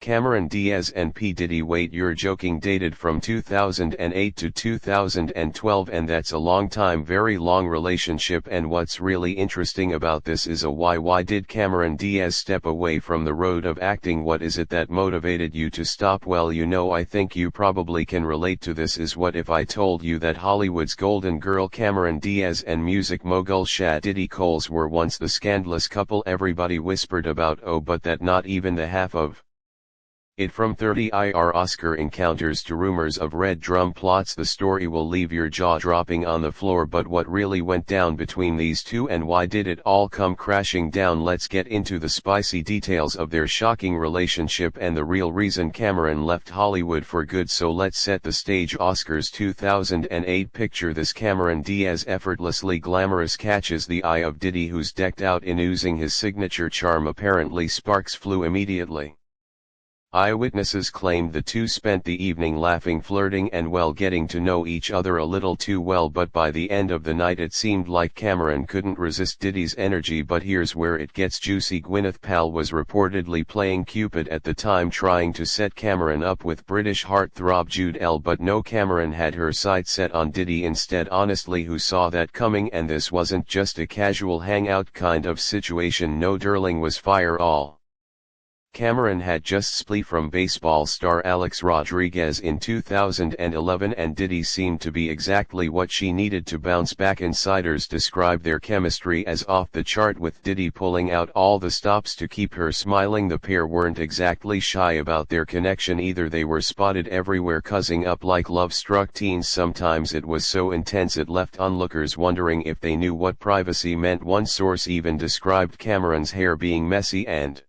Cameron Diaz and P. Diddy. Wait, you're joking? Dated from 2008 to 2012, and that's a long time, very long relationship. And what's really interesting about this is why did Cameron Diaz step away from the road of acting? What is it that motivated you to stop? Well, I think you probably can relate to this. Is what if I told you that Hollywood's golden girl Cameron Diaz and music mogul Diddy Coles were once the scandalous couple everybody whispered about? Oh, but that not even the half of it. From 30ir Oscar encounters to rumors of red drum plots, the story will leave your jaw dropping on the floor. But what really went down between these two, and why did it all come crashing down? Let's get into the spicy details of their shocking relationship and the real reason Cameron left Hollywood for good. So let's set the stage. Oscars 2008. Picture this: Cameron Diaz, effortlessly glamorous, catches the eye of Diddy, who's decked out in oozing his signature charm. Apparently sparks flew immediately. Eyewitnesses claimed the two spent the evening laughing, flirting, and getting to know each other a little too well. But by the end of the night it seemed like Cameron couldn't resist Diddy's energy. But here's where it gets juicy. Gwyneth Paltrow was reportedly playing Cupid at the time, trying to set Cameron up with British heartthrob Jude L. But no, Cameron had her sights set on Diddy instead. Honestly, who saw that coming? And this wasn't just a casual hangout kind of situation. No, darling, was fire all. Cameron had just split from baseball star Alex Rodriguez in 2011, and Diddy seemed to be exactly what she needed to bounce back. Insiders describe their chemistry as off the chart, with Diddy pulling out all the stops to keep her smiling. The pair weren't exactly shy about their connection either. They were spotted everywhere, cozying up like love-struck teens. Sometimes it was so intense it left onlookers wondering if they knew what privacy meant. One source even described Cameron's hair being messy and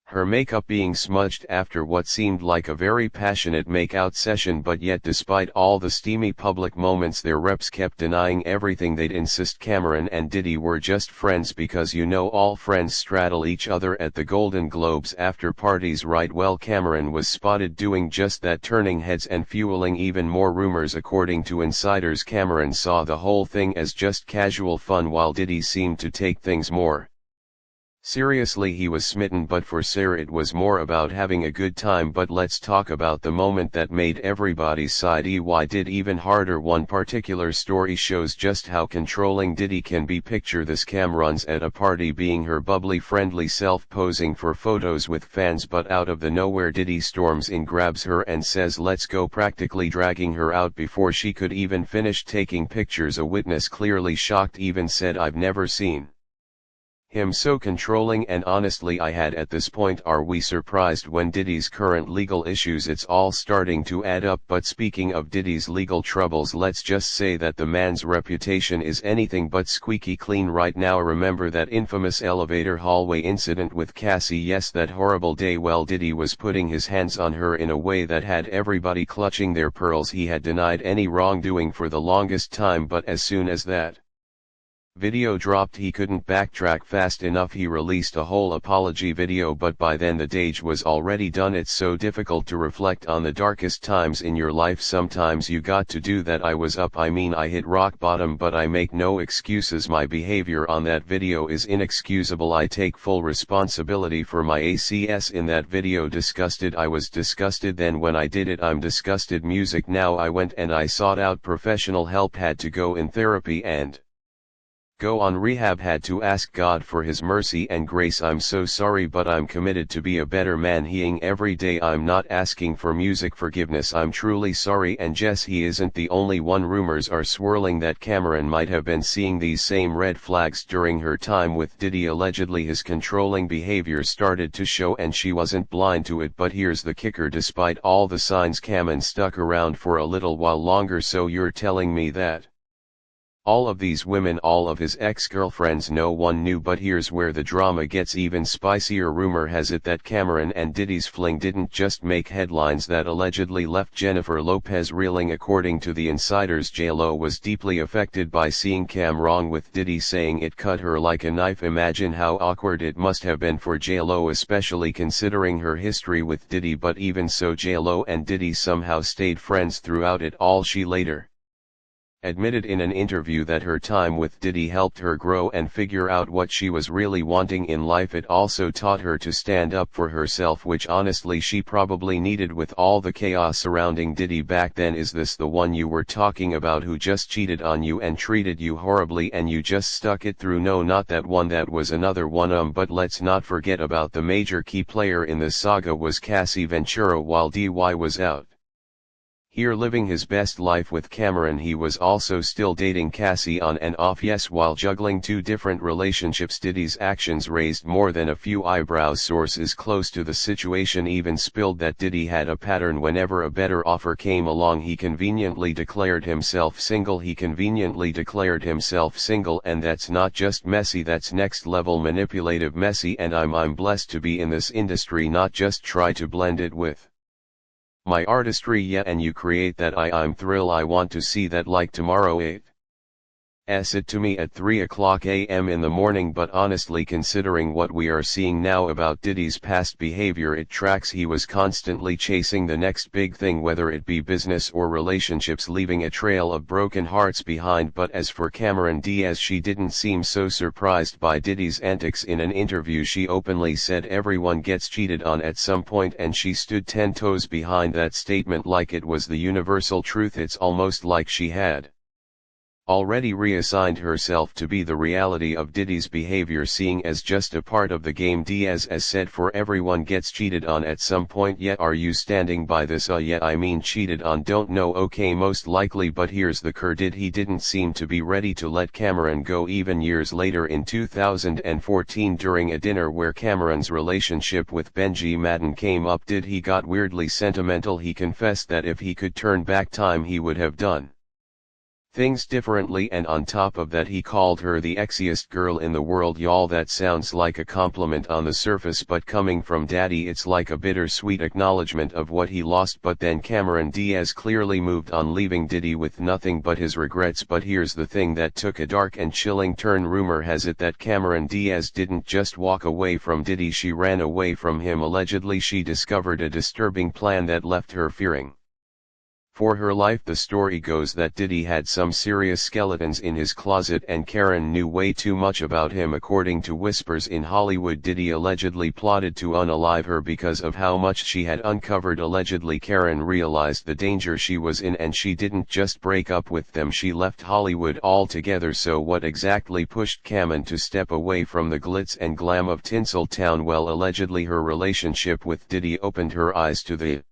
her makeup being smudged after what seemed like a very passionate make-out session. But yet, despite all the steamy public moments, their reps kept denying everything. They'd insist Cameron and Diddy were just friends, because all friends straddle each other at the Golden Globes after parties, right? Well, Cameron was spotted doing just that, turning heads and fueling even more rumors. According to insiders, Cameron saw the whole thing as just casual fun, while Diddy seemed to take things more seriously. He was smitten, but for Sarah it was more about having a good time. But let's talk about the moment that made everybody's side did even harder. One particular story shows just how controlling Diddy can be. Picture this: Cameron's at a party being her bubbly, friendly self, posing for photos with fans, but out of the nowhere Diddy storms in, grabs her and says let's go, practically dragging her out before she could even finish taking pictures. A witness, clearly shocked, even said, "I've never seen him so controlling." And honestly, I had at this point, are we surprised when Diddy's current legal issues? It's all starting to add up. But speaking of Diddy's legal troubles, let's just say that the man's reputation is anything but squeaky clean right now. Remember that infamous elevator hallway incident with Cassie? Yes, that horrible day. Well, Diddy was putting his hands on her in a way that had everybody clutching their pearls. He had denied any wrongdoing for the longest time, but as soon as that video dropped, he couldn't backtrack fast enough. He released a whole apology video, but by then the damage was already done. It's so difficult to reflect on the darkest times in your life. Sometimes you got to do that. I hit rock bottom, but I make no excuses. My behavior on that video is inexcusable. I take full responsibility for my ACS in that video. Disgusted, I was disgusted then when I did it. I'm disgusted. Music now. I went and I sought out professional help, had to go in therapy and go on rehab, had to ask God for his mercy and grace. I'm so sorry, but I'm committed to be a better man, healing every day. I'm not asking for music forgiveness. I'm truly sorry. And Jess, he isn't the only one. Rumors are swirling that Cameron might have been seeing these same red flags during her time with Diddy. Allegedly his controlling behavior started to show, and she wasn't blind to it. But here's the kicker: despite all the signs, Cameron stuck around for a little while longer. So you're telling me that all of these women, all of his ex-girlfriends, no one knew? But here's where the drama gets even spicier. Rumor has it that Cameron and Diddy's fling didn't just make headlines, that allegedly left Jennifer Lopez reeling. According to the insiders, J.Lo was deeply affected by seeing Cam wrong with Diddy, saying it cut her like a knife. Imagine how awkward it must have been for J.Lo, especially considering her history with Diddy. But even so, J.Lo and Diddy somehow stayed friends throughout it all. She later admitted in an interview that her time with Diddy helped her grow and figure out what she was really wanting in life. It also taught her to stand up for herself, which honestly she probably needed with all the chaos surrounding Diddy back then. Is this the one you were talking about, who just cheated on you and treated you horribly and you just stuck it through? No, not that one, that was another one. But let's not forget about the major key player in this saga was Cassie Ventura. While DY was out here living his best life with Cameron, he was also still dating Cassie on and off, yes, while juggling two different relationships. Diddy's actions raised more than a few eyebrows. Sources close to the situation even spilled that Diddy had a pattern. Whenever a better offer came along, he conveniently declared himself single. And that's not just messy, that's next level manipulative messy. And I'm blessed to be in this industry, not just try to blend it with my artistry. Yeah, and you create that. I'm thrilled. I want to see that like tomorrow. It to me at 3 a.m. in the morning. But honestly, considering what we are seeing now about Diddy's past behavior, it tracks. He was constantly chasing the next big thing, whether it be business or relationships, leaving a trail of broken hearts behind. But as for Cameron Diaz, she didn't seem so surprised by Diddy's antics. In an interview, she openly said everyone gets cheated on at some point, and she stood 10 toes behind that statement like it was the universal truth. It's almost like she had already reassigned herself to be the reality of Diddy's behavior, seeing as just a part of the game. Diaz has said for everyone gets cheated on at some point. Yet are you standing by this? Yeah, I mean, cheated on, don't know. Okay, most likely, but here's the cur. He didn't seem to be ready to let Cameron go. Even years later in 2014, during a dinner where Cameron's relationship with Benji Madden came up, he got weirdly sentimental. He confessed that if he could turn back time, he would have done things differently, and on top of that he called her the exiest girl in the world. Y'all, that sounds like a compliment on the surface, but coming from Daddy it's like a bittersweet acknowledgement of what he lost. But then Cameron Diaz clearly moved on, leaving Diddy with nothing but his regrets. But here's the thing that took a dark and chilling turn. Rumor has it that Cameron Diaz didn't just walk away from Diddy, she ran away from him. Allegedly, she discovered a disturbing plan that left her fearing for her life. The story goes that Diddy had some serious skeletons in his closet, and Karen knew way too much about him. According to whispers in Hollywood, Diddy allegedly plotted to unalive her because of how much she had uncovered. Allegedly, Karen realized the danger she was in, and she didn't just break up with them, she left Hollywood altogether. So what exactly pushed Cameron to step away from the glitz and glam of Tinseltown? Well, allegedly her relationship with Diddy opened her eyes to the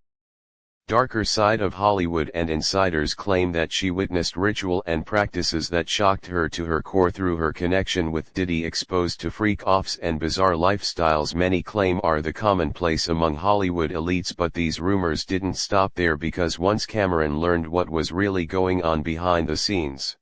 darker side of Hollywood, and insiders claim that she witnessed ritual and practices that shocked her to her core. Through her connection with Diddy, exposed to freak-offs and bizarre lifestyles many claim are the commonplace among Hollywood elites. But these rumors didn't stop there, because once Cameron learned what was really going on behind the scenes,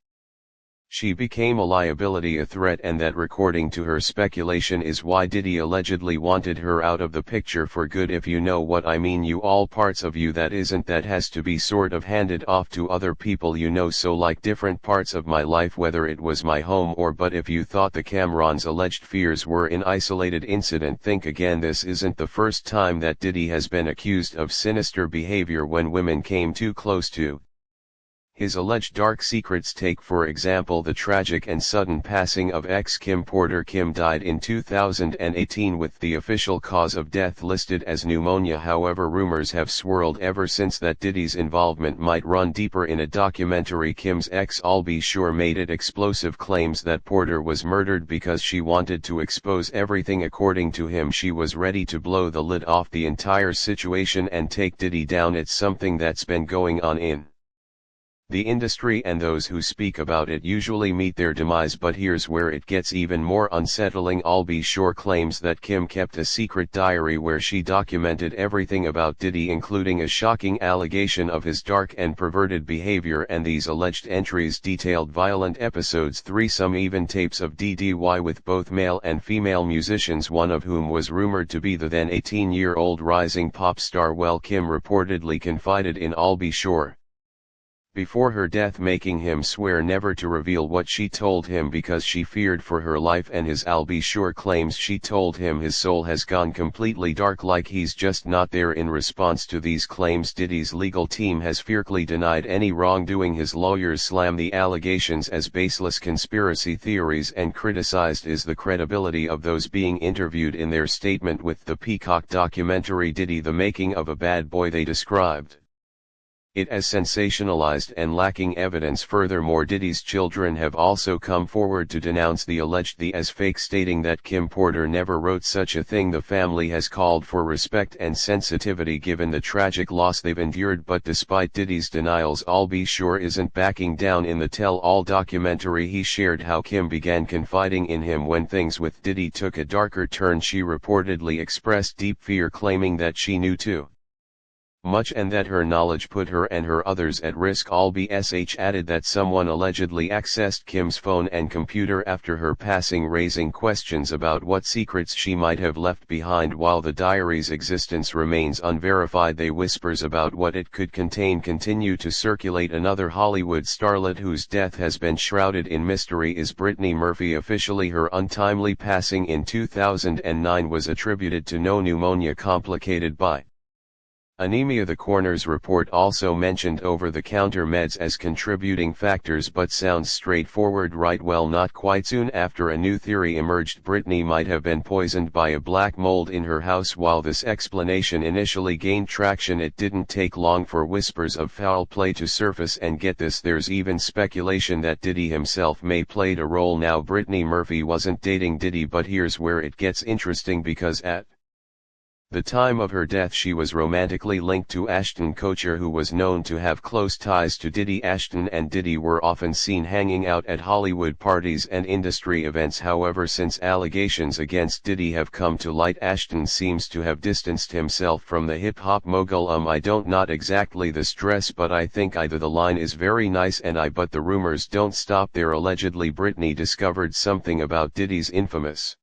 she became a liability, a threat, and that, according to her speculation, is why Diddy allegedly wanted her out of the picture for good. If you know what I mean. You all parts of you that has to be sort of handed off to other people, you know, so like different parts of my life, whether it was my home or. But if you thought the Cameron's alleged fears were an isolated incident, think again. This isn't the first time that Diddy has been accused of sinister behavior when women came too close to his alleged dark secrets. Take for example the tragic and sudden passing of ex-Kim Porter. Kim died in 2018 with the official cause of death listed as pneumonia. However, rumors have swirled ever since that Diddy's involvement might run deeper. In a documentary, Kim's ex Al B. Sure made it explosive claims that Porter was murdered because she wanted to expose everything. According to him, she was ready to blow the lid off the entire situation and take Diddy down. It's something that's been going on in the industry, and those who speak about it usually meet their demise. But here's where it gets even more unsettling. Al B. Sure claims that Kim kept a secret diary where she documented everything about Diddy, including a shocking allegation of his dark and perverted behavior, and these alleged entries detailed violent episodes, threesome, even tapes of DDY with both male and female musicians, one of whom was rumored to be the then 18-year-old rising pop star. Well, Kim reportedly confided in Al B. Sure before her death, making him swear never to reveal what she told him because she feared for her life, and his "I'll be sure" claims she told him his soul has gone completely dark, like he's just not there. In response to these claims, Diddy's legal team has fiercely denied any wrongdoing. His lawyers slam the allegations as baseless conspiracy theories and criticized is the credibility of those being interviewed. In their statement with the Peacock documentary Diddy: The Making of a Bad Boy, they described it as sensationalized and lacking evidence. Furthermore, Diddy's children have also come forward to denounce the alleged "the" as fake, stating that Kim Porter never wrote such a thing. The family has called for respect and sensitivity given the tragic loss they've endured, but despite Diddy's denials, I'll Be Sure isn't backing down. In the Tell-All documentary, he shared how Kim began confiding in him when things with Diddy took a darker turn. She reportedly expressed deep fear, claiming that she knew too much and that her knowledge put her and her others at risk. All BSH added that someone allegedly accessed Kim's phone and computer after her passing, raising questions about what secrets she might have left behind. While the diary's existence remains unverified, the whispers about what it could contain continue to circulate. Another Hollywood starlet whose death has been shrouded in mystery is Brittany Murphy. Officially, her untimely passing in 2009 was attributed to pneumonia complicated by anemia. The coroner's report also mentioned over-the-counter meds as contributing factors, but sounds straightforward, right? Well, not quite. Soon after, a new theory emerged: Brittany might have been poisoned by a black mold in her house. While this explanation initially gained traction, it didn't take long for whispers of foul play to surface, and get this, there's even speculation that Diddy himself may played a role. Now, Brittany Murphy wasn't dating Diddy, but here's where it gets interesting, because at the time of her death she was romantically linked to Ashton Kutcher, who was known to have close ties to Diddy. Ashton and Diddy were often seen hanging out at Hollywood parties and industry events. However, since allegations against Diddy have come to light, Ashton seems to have distanced himself from the hip-hop mogul. I don't, not exactly the stress, but I think either the line is very nice and but the rumors don't stop there. Allegedly, Brittany discovered something about Diddy's infamous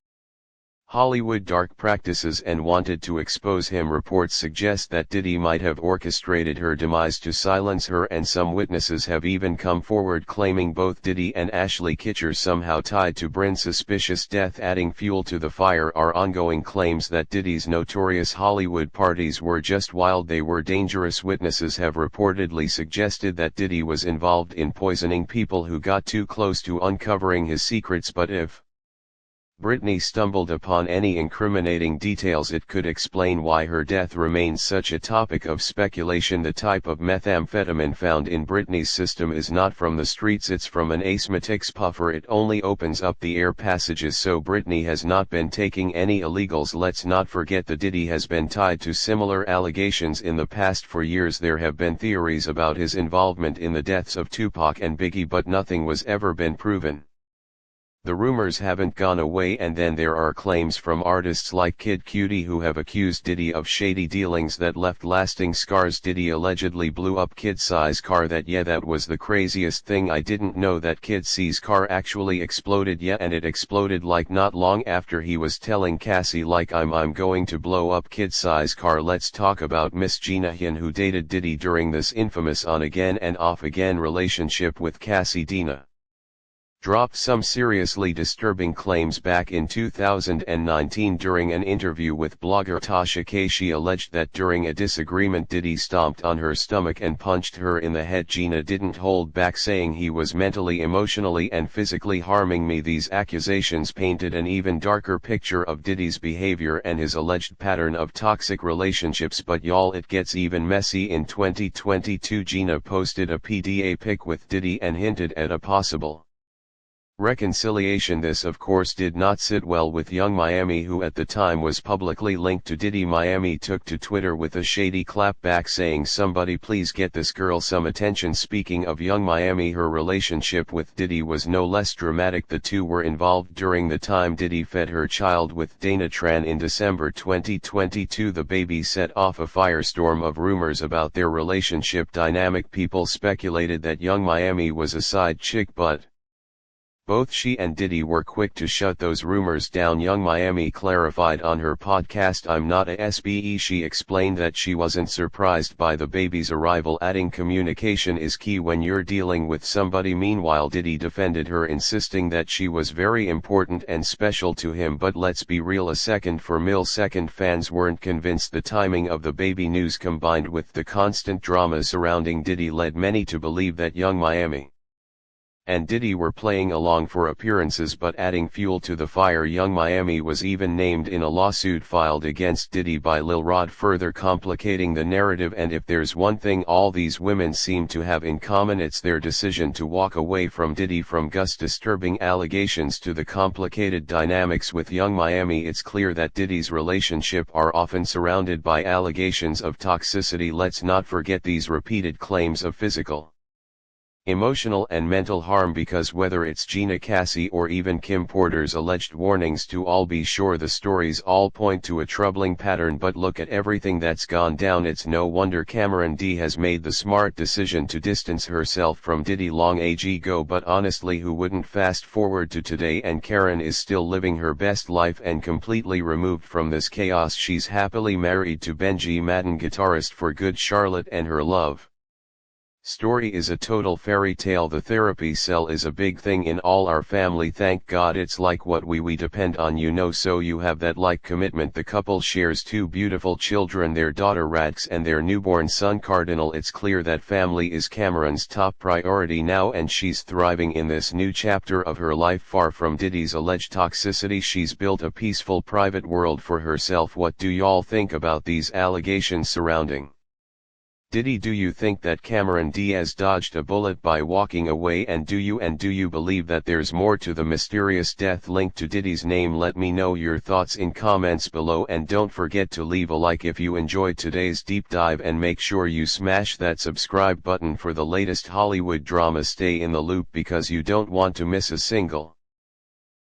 Hollywood dark practices and wanted to expose him. Reports suggest that Diddy might have orchestrated her demise to silence her, and some witnesses have even come forward claiming both Diddy and Ashley Kutcher somehow tied to Bryn's suspicious death. Adding fuel to the fire are ongoing claims that Diddy's notorious Hollywood parties were just wild, they were dangerous. Witnesses have reportedly suggested that Diddy was involved in poisoning people who got too close to uncovering his secrets, but if Brittany stumbled upon any incriminating details, it could explain why her death remains such a topic of speculation. The type of methamphetamine found in Brittany's system is not from the streets, it's from an asthmatics puffer. It only opens up the air passages, so Brittany has not been taking any illegals. Let's not forget that Diddy has been tied to similar allegations in the past. For years there have been theories about his involvement in the deaths of Tupac and Biggie, but nothing was ever been proven. The rumors haven't gone away, and then there are claims from artists like Kid Cudi who have accused Diddy of shady dealings that left lasting scars. Diddy allegedly blew up Kid C's car. That was the craziest thing. I didn't know that Kid C's car actually exploded. And it exploded like not long after he was telling Cassie like I'm going to blow up Kid C's car. Let's talk about Miss Gina Hien, who dated Diddy during this infamous on-again and off-again relationship with Cassie. Dina dropped some seriously disturbing claims back in 2019 during an interview with blogger Tasha K. She alleged that during a disagreement Diddy stomped on her stomach and punched her in the head. Gina didn't hold back, saying he was mentally, emotionally and physically harming me. These accusations painted an even darker picture of Diddy's behavior and his alleged pattern of toxic relationships. But y'all, it gets even messy. In 2022, Gina posted a PDA pic with Diddy and hinted at a possible reconciliation. This of course did not sit well with Young Miami, who at the time was publicly linked to Diddy. Miami took to Twitter with a shady clapback saying, "Somebody please get this girl some attention." Speaking of Young Miami, her relationship with Diddy was no less dramatic. The two were involved during the time Diddy fed her child with Dana Tran. In December 2022, the baby set off a firestorm of rumors about their relationship dynamic. People speculated that Young Miami was a side chick, but Both she and Diddy were quick to shut those rumors down. Young Miami clarified on her podcast "I'm not a SBE." She explained that she wasn't surprised by the baby's arrival, adding communication is key when you're dealing with somebody. Meanwhile, Diddy defended her, insisting that she was very important and special to him. But let's be real, a second for millisecond fans weren't convinced. The timing of the baby news combined with the constant drama surrounding Diddy led many to believe that Young Miami and Diddy were playing along for appearances, but adding fuel to the fire. Young Miami was even named in a lawsuit filed against Diddy by Lil Rod, further complicating the narrative. And if there's one thing all these women seem to have in common, it's their decision to walk away from Diddy. From Gus' disturbing allegations to the complicated dynamics with Young Miami, it's clear that Diddy's relationship are often surrounded by allegations of toxicity. Let's not forget these repeated claims of physical, emotional and mental harm, because whether it's Gina Cassie or even Kim Porter's alleged warnings to all, be sure the stories all point to a troubling pattern. But look at everything that's gone down. It's no wonder Cameron D has made the smart decision to distance herself from Diddy long ago. But honestly, who wouldn't? Fast forward to today and Karen is still living her best life and completely removed from this chaos. She's happily married to Benji Madden, guitarist for Good Charlotte, and her love story is a total fairy tale. The therapy cell is a big thing in all our family, thank God. It's like what we depend on, you know, so you have that like commitment. The couple shares two beautiful children, their daughter Radx and their newborn son Cardinal. It's clear that family is Cameron's top priority now, and she's thriving in this new chapter of her life. Far from Diddy's alleged toxicity, she's built a peaceful private world for herself. What do y'all think about these allegations surrounding Diddy? Do you think that Cameron Diaz dodged a bullet by walking away? And do you believe that there's more to the mysterious death linked to Diddy's name? Let me know your thoughts in comments below, and don't forget to leave a like if you enjoyed today's deep dive, and make sure you smash that subscribe button for the latest Hollywood drama. Stay in the loop because you don't want to miss a single